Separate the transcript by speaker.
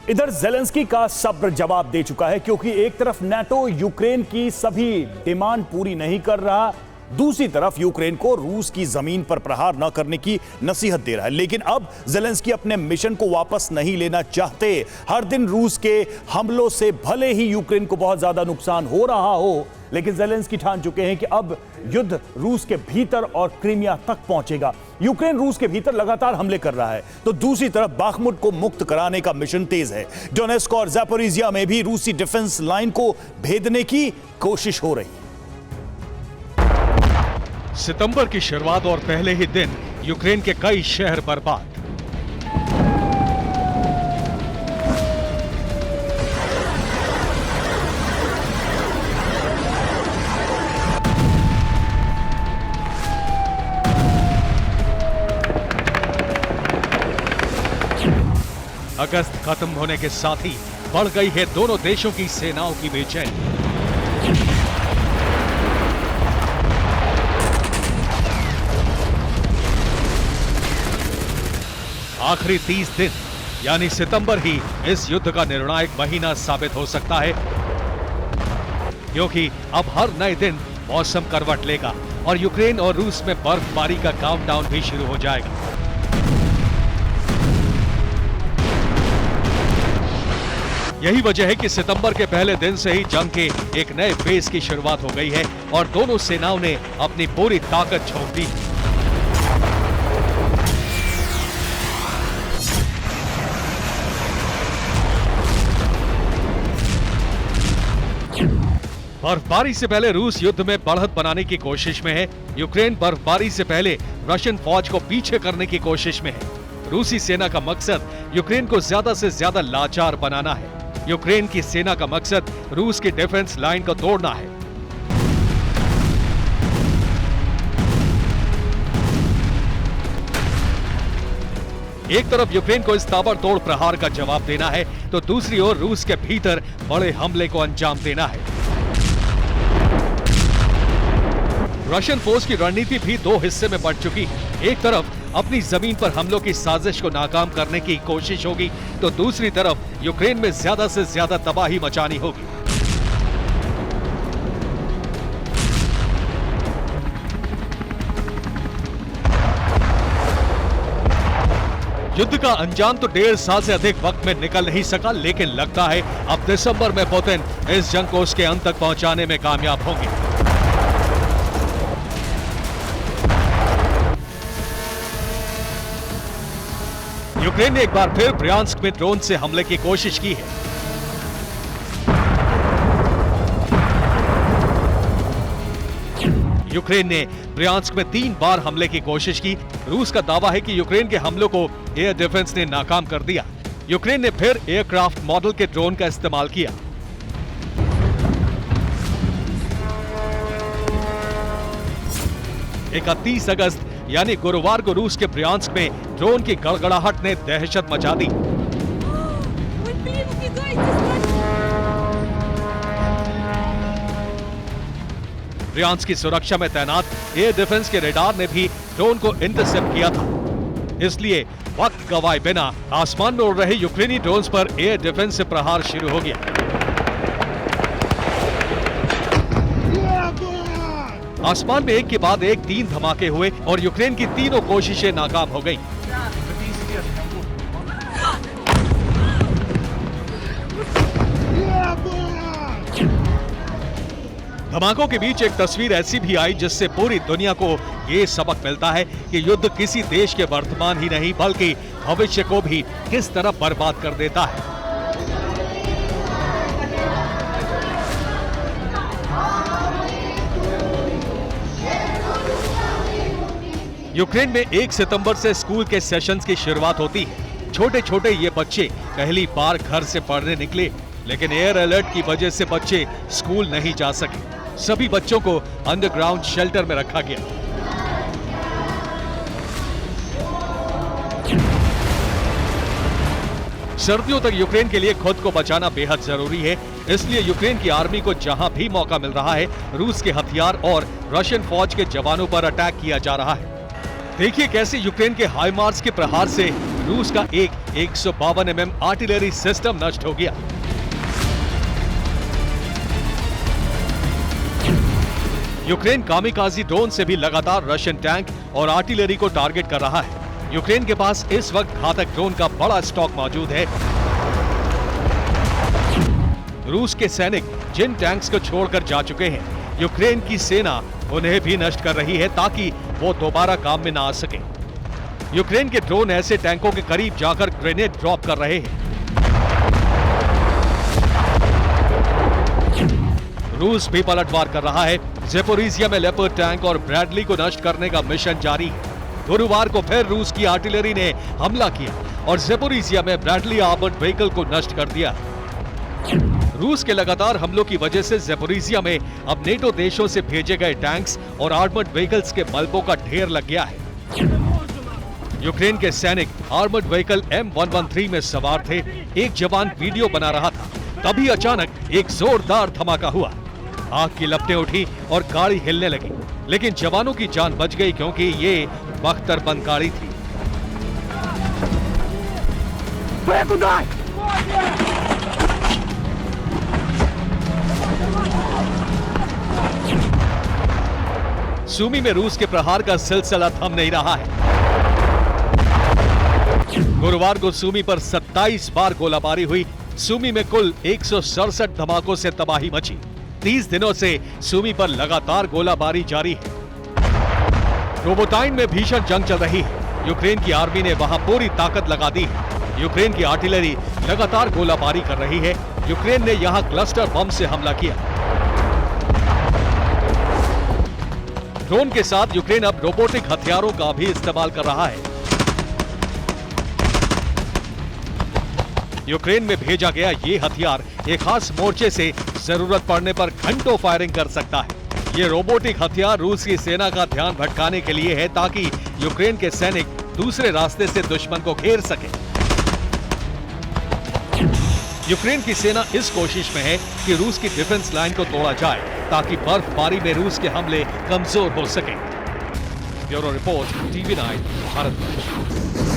Speaker 1: इधर ज़ेलेंस्की का सब्र जवाब दे चुका है, क्योंकि एक तरफ नाटो यूक्रेन की सभी डिमांड पूरी नहीं कर रहा, दूसरी तरफ यूक्रेन को रूस की जमीन पर प्रहार न करने की नसीहत दे रहा है। लेकिन अब ज़ेलेंस्की अपने मिशन को वापस नहीं लेना चाहते। हर दिन रूस के हमलों से भले ही यूक्रेन को बहुत ज्यादा नुकसान हो रहा हो, लेकिन ज़ेलेंस्की ठान चुके हैं कि अब युद्ध रूस के भीतर और क्रीमिया तक पहुंचेगा। यूक्रेन रूस के भीतर लगातार हमले कर रहा है, तो दूसरी तरफ बाखमुट को मुक्त कराने का मिशन तेज है। डोनेस्क और ज़ैपोरिजिया में भी रूसी डिफेंस लाइन को भेदने की कोशिश हो रही है।
Speaker 2: सितंबर की शुरुआत और पहले ही दिन यूक्रेन के कई शहर बर्बाद। अगस्त खत्म होने के साथ ही बढ़ गई है दोनों देशों की सेनाओं की बेचैनी। आखिरी 30 दिन यानी सितंबर ही इस युद्ध का निर्णायक महीना साबित हो सकता है, क्योंकि अब हर नए दिन मौसम करवट लेगा और यूक्रेन और रूस में बर्फबारी का काउंटडाउन भी शुरू हो जाएगा। यही वजह है कि सितंबर के पहले दिन से ही जंग के एक नए फेज की शुरुआत हो गई है और दोनों सेनाओं ने अपनी पूरी ताकत झोंक दी। बर्फबारी से पहले रूस युद्ध में बढ़त बनाने की कोशिश में है। यूक्रेन बर्फबारी से पहले रशियन फौज को पीछे करने की कोशिश में है। रूसी सेना का मकसद यूक्रेन को ज्यादा से ज्यादा लाचार बनाना है। यूक्रेन की सेना का मकसद रूस की डिफेंस लाइन को तोड़ना है। एक तरफ यूक्रेन को इस ताबड़तोड़ प्रहार का जवाब देना है, तो दूसरी ओर रूस के भीतर बड़े हमले को अंजाम देना है। रशियन फोर्स की रणनीति भी दो हिस्से में बढ़ चुकी है। एक तरफ अपनी जमीन पर हमलों की साजिश को नाकाम करने की कोशिश होगी, तो दूसरी तरफ यूक्रेन में ज्यादा से ज्यादा तबाही मचानी होगी। युद्ध का अंजाम तो 1.5 साल से अधिक वक्त में निकल नहीं सका, लेकिन लगता है अब दिसंबर में पुतिन इस जंग को उसके अंत तक पहुंचाने में कामयाब होंगे। यूक्रेन ने एक बार फिर ब्रियांस्क में ड्रोन से हमले की कोशिश की है। यूक्रेन ने ब्रियांस्क में 3 बार हमले की कोशिश की। रूस का दावा है कि यूक्रेन के हमलों को एयर डिफेंस ने नाकाम कर दिया। यूक्रेन ने फिर एयरक्राफ्ट मॉडल के ड्रोन का इस्तेमाल किया। इकतीस अगस्त यानी गुरुवार को रूस के ब्रियांस्क में ड्रोन की गड़गड़ाहट ने दहशत मचा दी। ब्रियांस्क की सुरक्षा में तैनात एयर डिफेंस के रेडार ने भी ड्रोन को इंटरसेप्ट किया था। इसलिए वक्त गवाए बिना आसमान में उड़ रहे यूक्रेनी ड्रोन्स पर एयर डिफेंस से प्रहार शुरू हो गया। आसमान में एक के बाद एक 3 धमाके हुए और यूक्रेन की तीनों कोशिशें नाकाम हो गईं। धमाकों के बीच एक तस्वीर ऐसी भी आई जिससे पूरी दुनिया को ये सबक मिलता है कि युद्ध किसी देश के वर्तमान ही नहीं बल्कि भविष्य को भी किस तरह बर्बाद कर देता है। यूक्रेन में 1 सितंबर से स्कूल के सेशंस की शुरुआत होती है। छोटे छोटे ये बच्चे पहली बार घर से पढ़ने निकले, लेकिन एयर अलर्ट की वजह से बच्चे स्कूल नहीं जा सके। सभी बच्चों को अंडरग्राउंड शेल्टर में रखा गया। सर्दियों तक यूक्रेन के लिए खुद को बचाना बेहद जरूरी है, इसलिए यूक्रेन की आर्मी को जहां भी मौका मिल रहा है रूस के हथियार और रशियन फौज के जवानों पर अटैक किया जा रहा है। देखिए कैसे यूक्रेन के हाइमार्स के प्रहार से रूस का एक 152 mm आर्टिलरी सिस्टम नष्ट हो गया। यूक्रेन कामिकाजी ड्रोन से भी लगातार रशियन टैंक और आर्टिलरी को टारगेट कर रहा है। यूक्रेन के पास इस वक्त घातक ड्रोन का बड़ा स्टॉक मौजूद है। रूस के सैनिक जिन टैंक्स को छोड़कर जा चुके हैं, यूक्रेन की सेना उन्हें भी नष्ट कर रही है ताकि वो दोबारा काम में ना आ सके। यूक्रेन के ड्रोन ऐसे टैंकों के करीब जाकर ग्रेनेड ड्रॉप कर रहे हैं। रूस भी पलटवार कर रहा है। ज़ेपोरिज़िया में लेपर्ड टैंक और ब्रैडली को नष्ट करने का मिशन जारी है। गुरुवार को फिर रूस की आर्टिलरी ने हमला किया और ज़ेपोरिज़िया में ब्रैडली आर्मर्ड व्हीकल को नष्ट कर दिया। रूस के लगातार हमलों की वजह से ज़ेपोरिज़िया में अब नेटो देशों से भेजे गए टैंक्स और आर्मर्ड व्हीकल्स के मलबों का ढेर लग गया है। यूक्रेन के सैनिक आर्मर्ड व्हीकल M113 में सवार थे। एक जवान वीडियो बना रहा था, तभी अचानक एक जोरदार धमाका हुआ। आग की लपटें उठी और गाड़ी हिलने लगी, लेकिन जवानों की जान बच गई क्योंकि ये बख्तरबंद गाड़ी थी। सूमी में रूस के प्रहार का सिलसिला थम नहीं रहा है। गुरुवार को सूमी पर 27 बार गोलाबारी हुई। सूमी में कुल 167 धमाकों से तबाही मची। 30 दिनों से सूमी पर लगातार गोलाबारी जारी है। रोबोटाइन में भीषण जंग चल रही है। यूक्रेन की आर्मी ने वहां पूरी ताकत लगा दी है। यूक्रेन की आर्टिलरी लगातार गोलाबारी कर रही है। यूक्रेन ने यहां क्लस्टर बम से हमला किया। ड्रोन के साथ यूक्रेन अब रोबोटिक हथियारों का भी इस्तेमाल कर रहा है। यूक्रेन में भेजा गया ये हथियार एक खास मोर्चे से जरूरत पड़ने पर घंटों फायरिंग कर सकता है। ये रोबोटिक हथियार रूस की सेना का ध्यान भटकाने के लिए है ताकि यूक्रेन के सैनिक दूसरे रास्ते से दुश्मन को घेर सके। यूक्रेन की सेना इस कोशिश में है कि रूस की डिफेंस लाइन को तोड़ा जाए ताकि बर्फबारी में रूस के हमले कमजोर हो सके। Bureau report, TV9, Bharatvarsh.